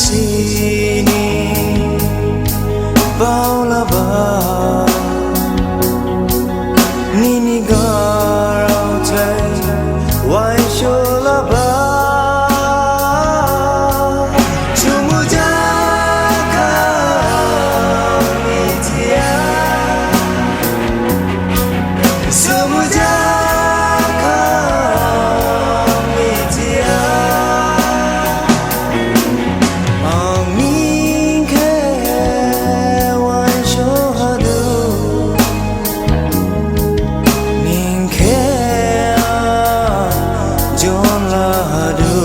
sini bao la ba nini garau chai wai sho la ba chumu ja ka mi tia sumu ja ka mi tia Ning Khe wai sho hadu Ning Khe John la hadu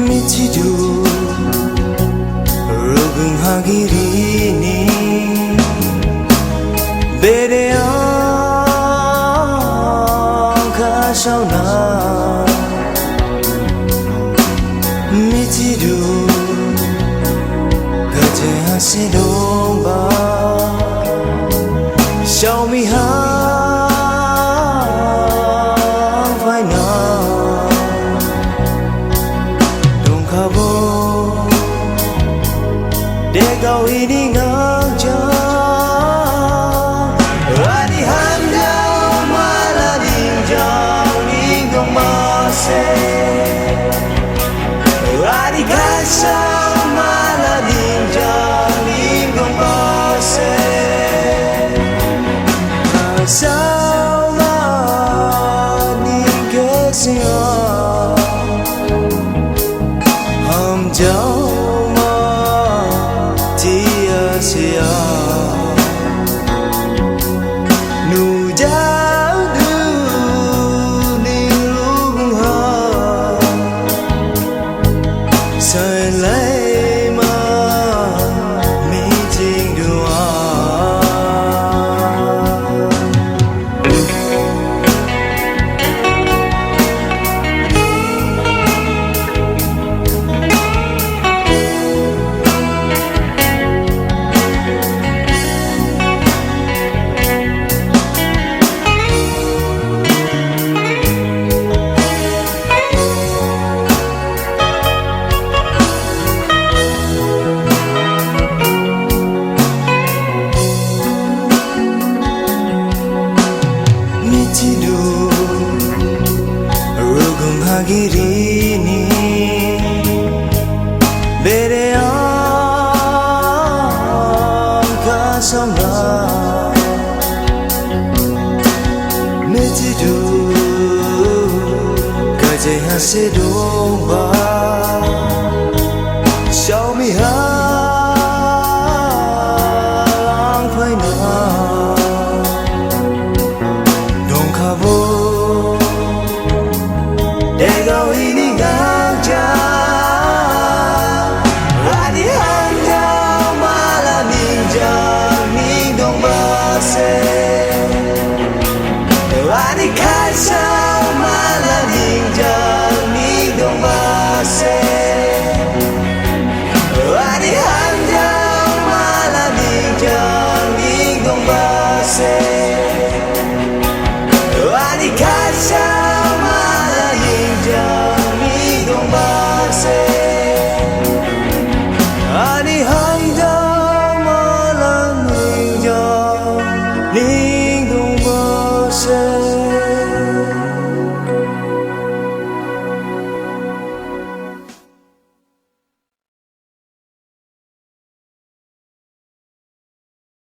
Michidu Rugung hagirini Bede angka sauna Michidu Gaje hase domba Xiaomi hang phai na để cầu ini ngang cha ani han dao ma la ding jang ning gong ma se ani ka sa ma la ding jang ning gong ma se sao ma ning ke sia ham jao sia nu jao du ni lung ha sai lai ma mi jing dua Michidu Rugung hagirini Bede angka sauna Michidu Gaje hase domba